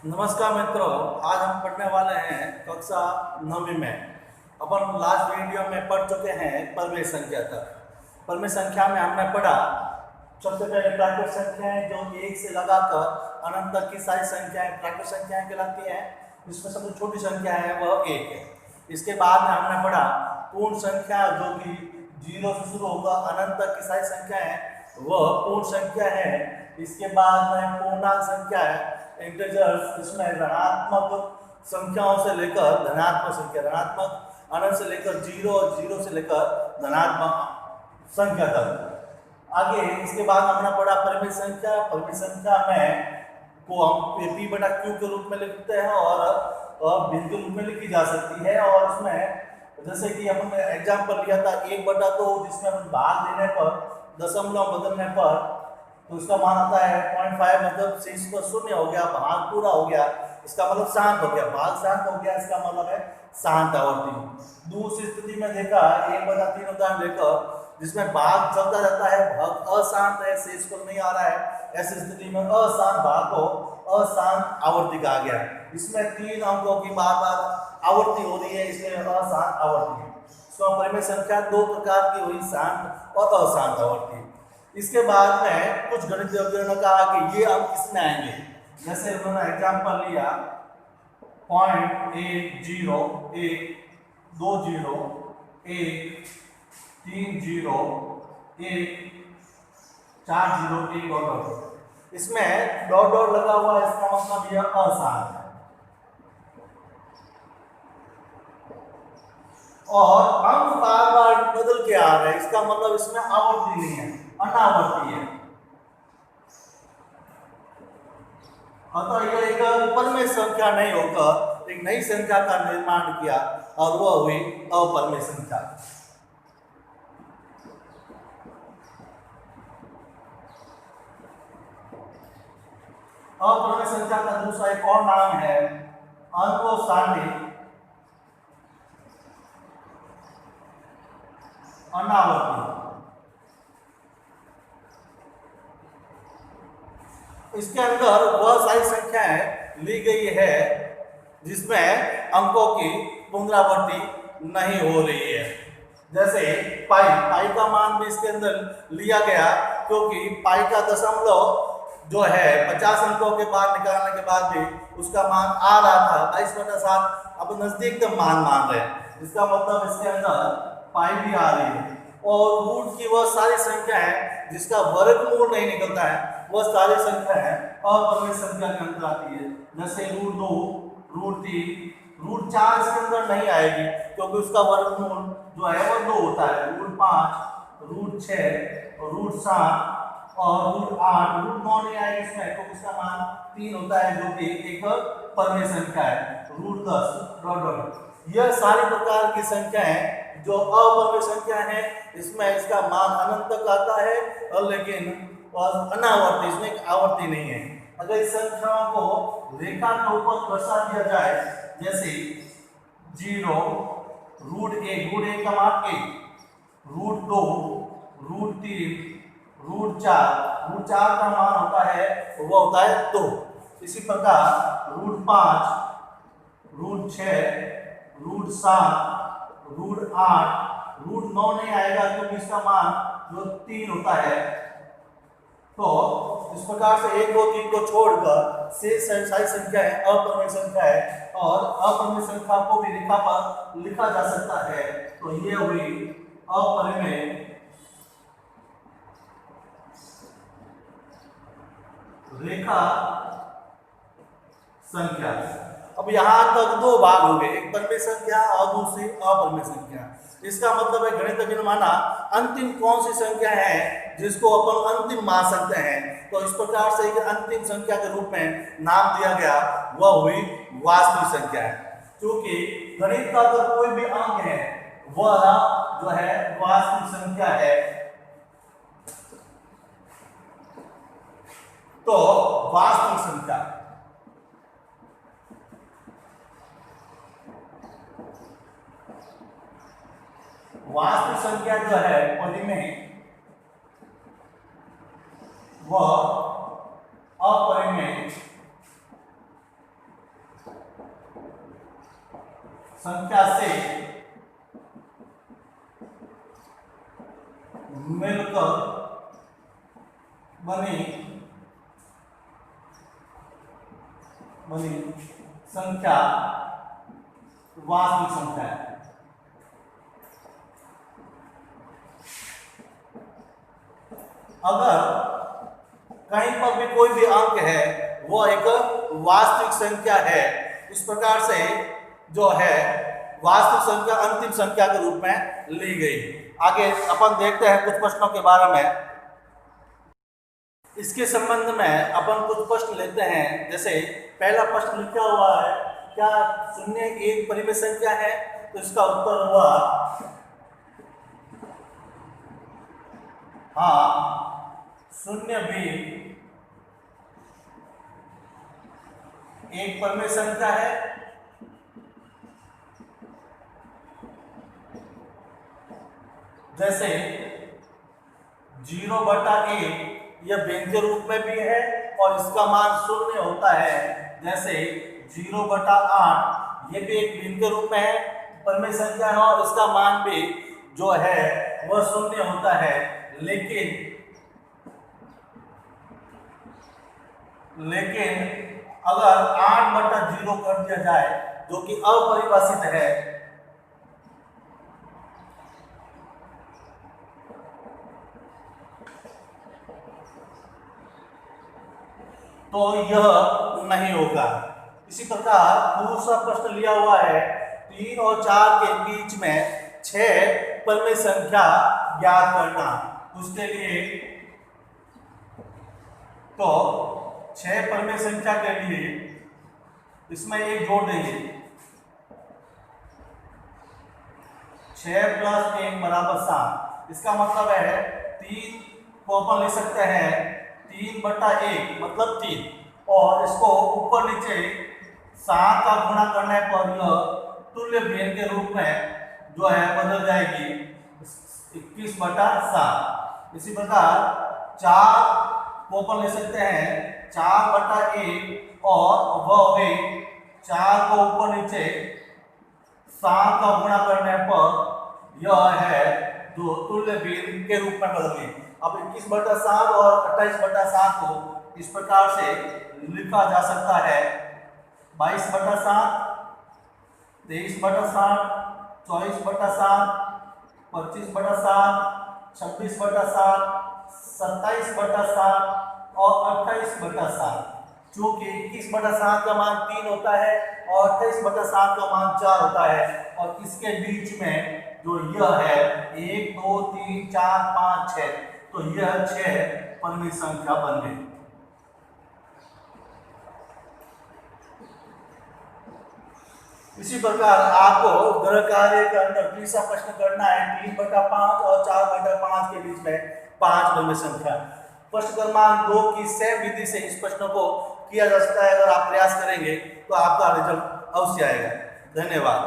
नमस्कार मित्रों, आज हम पढ़ने वाले हैं कक्षा 9वीं में। अपन लास्ट वीडियो में पढ़ चुके हैं परमेय संख्या तक। परमेय संख्या में हमने पढ़ा सबसे पहले प्राकृत संख्याएं जो 1 से लगाकर अनंत तक की सारी संख्याएं प्राकृत संख्याएं कहलाती हैं। इसमें सबसे छोटी संख्या है वह 1 है। इसके बाद में हमने पढ़ा पूर्ण संख्या जो कि 0 से शुरू होकर अनंत तक की सारी संख्या है वह पूर्ण संख्या है। इसके बाद में पूर्णांक संख्या है इंटीजर्स, इसमें ऋणात्मक संख्याओं से लेकर धनात्मक संख्या, ऋणात्मक अनंत से लेकर 0 और 0 से लेकर धनात्मक संख्या तक। आगे इसके बाद हमने पढ़ा परिमित संख्या। परिमित संख्या में को हम p बटा q के रूप में लिखते हैं और भिन्न के रूप में लिखी जा सकती है। और इसमें जैसे कि हमने एग्जाम्पल लिया था 1/2, जिसमें हम भाग देने पर दशमलव बदलने पर तो इसका मान आता है 0.5, मतलब शेष पर 0 हो गया, भाग पूरा हो गया, इसका मतलब शांत हो गया, भाग शांत हो गया, इसका मतलब है शांत आवर्ती। दूसरी स्थिति में देखा 1/3 उदाहरण लेकर जिसमें भाग चलता रहता है, भाग अशांत है, शेष पर नहीं आ रहा है, ऐसी स्थिति में अशांत भाग को अशांत आवर्ती कहा गया। इसमें 3 अंकों की बार बार आवर्ती हो रही है, इसलिए अशांत आवर्ती है। इसमें परिमेय संख्या 2 प्रकार की हुई, शांत और अशांत आवर्ती। इसके बाद में कुछ गणितीय अध्ययनों ने कहा कि ये अब किसमें आएंगे। जैसे उन्होंने एग्जांपल लिया 0.1 0 1 2 0 1 3 0 1 4 0 1 और डॉट। इसमें डॉट डॉट लगा हुआ है, इसका मतलब यह अशांत है। और अंक बार बार बदल के आ रहे हैं, इसका मतलब इसमें आवर्ती नहीं है, अनावर्ती है। अतः यह एक परमेय संख्या नहीं होकर एक नई संख्या का निर्माण किया और वह हुई अपरमेय संख्या। अपरमेय संख्या का दूसरा एक और नाम है अंको सारणी अनावर्ती। इसके अंदर वह सारी संख्याएं ली गई है जिसमें अंकों की पुनरावृत्ति नहीं हो रही है। जैसे पाई का मान भी इसके अंदर लिया गया, क्योंकि पाई का दशमलव जो है 50 अंकों के बाद निकालने के बाद भी उसका मान आ रहा था 22/7, अब नजदीक मान मान रहे हैं, इसका मतलब इसके अंदर पाई भी आ रही है। और रूट की वह सारी संख्या है जिसका वर्गमूल नहीं निकलता है, वह सारी संख्या है अपरमेय संख्या के अंदर आती है। जैसे √2 √3 √4 इसके अंदर नहीं आएगी, क्योंकि उसका वर्गमूल जो है वह 2 होता है। √5 √6 √7 और √8 √9 नहीं आएगी इसमें, क्योंकि इसका मान 3 होता है, जो कि एक परमेय संख्या है। √10 डॉट डॉट। यह सारी प्रकार की संख्याएं जो अपरमेय संख्या है, इसमें इसका मान अनंत तक आता है, और लेकिन अनावर्ती, इसमें एक आवर्ती नहीं है। अगर इस संख्याओं को रेखा के ऊपर दर्शा दिया जाए, जैसे 0 √1 √1 का मान 1, √2 √3 √4 का मान होता है वह होता है 2। इसी प्रकार √5 √6 √7 √8 √9 नहीं आएगा, क्योंकि इसका मान जो 3 होता है। तो इस प्रकार से 1 2 3 को छोड़कर शेष सारी संख्या है अपरमेय संख्या है, और अपरमेय संख्या को भी रेखा पर लिखा जा सकता है। तो ये हुई अपरिमेय रेखा संख्या। अब यहां तक 2 भाग हो गए, एक परमेय संख्या और दूसरी अपरमेय संख्या। इसका मतलब है गणितज्ञ ने माना अंतिम कौन सी संख्या है जिसको अपन अंतिम मान सकते हैं, तो इस प्रकार से एक अंतिम संख्या के रूप में नाम दिया गया, वह हुई वास्तविक संख्या है। क्योंकि गणित का अगर कोई भी अंक है वह जो है वास्तविक संख्या है। तो वास्तविक संख्या जो है परिमेय वह अपरिमेय संख्या से मिलकर बनी संख्या वास्तविक संख्या है। अगर कहीं पर भी कोई भी अंक है वो एक वास्तविक संख्या है, इस प्रकार से जो है वास्तविक संख्या अंतिम संख्या के रूप में ली गई। आगे अपन देखते हैं कुछ प्रश्नों के बारे में। इसके संबंध में अपन कुछ प्रश्न लेते हैं। जैसे पहला प्रश्न लिखा हुआ है, क्या शून्य एक परिमेय संख्या है? तो इसका उत्तर हुआ हाँ, शून्य भी एक परिमेय संख्या है। जैसे 0/1 यह व्यंग्य रूप में भी है और इसका मान शून्य होता है। जैसे 0/8 ये भी एक व्यंग्य रूप में है, परिमेय संख्या है और इसका मान भी जो है वह शून्य होता है। लेकिन अगर 8/0 कर दिया जाए जो कि अपरिभाषित है, तो यह नहीं होगा। इसी प्रकार दूसरा प्रश्न लिया हुआ है, 3 और 4 के बीच में 6 परिमेय संख्या ज्ञात करना। उसके लिए तो 6 परिमेय संख्या के लिए इसमें एक जोड़ देंगे, 6 + 1 = 7। इसका मतलब है 3 को अपन लिख सकते हैं 3/1 मतलब 3, और इसको ऊपर नीचे 7 का गुणा करने पर यह तुल्य व्यंजक के रूप में जो है बदल जाएगी 21/7। इसी प्रकार 4 को अपन ले सकते हैं 4/1 और वह भी 4 को ऊपर नीचे 7 का गुणा करने पर यह है जो तुल्य व्यंजक के रूप में बदल गई। अब 21/7 और 28/7 को इस प्रकार से लिखा जा सकता है 22/7, 23/7, 24/7, 25/7, 26/7, 27/7 और 28/7। चूंकि 21/7 का मान 3 होता है और 28/7 का मान 4 होता है, और इसके बीच में जो यह है 1 2 3 4 5 6, तो यह 6 परिमेय संख्या बन गई। इसी प्रकार आपको गृह कार्य के अंदर तीसरा प्रश्न करना है, 3/5 और 4/5 के बीच में 5 परिमेय संख्या। प्रश्न क्रमांक 2 की सेम विधि से इस प्रश्न को किया जा सकता है। अगर आप प्रयास करेंगे तो आपका रिजल्ट अवश्य आएगा। धन्यवाद।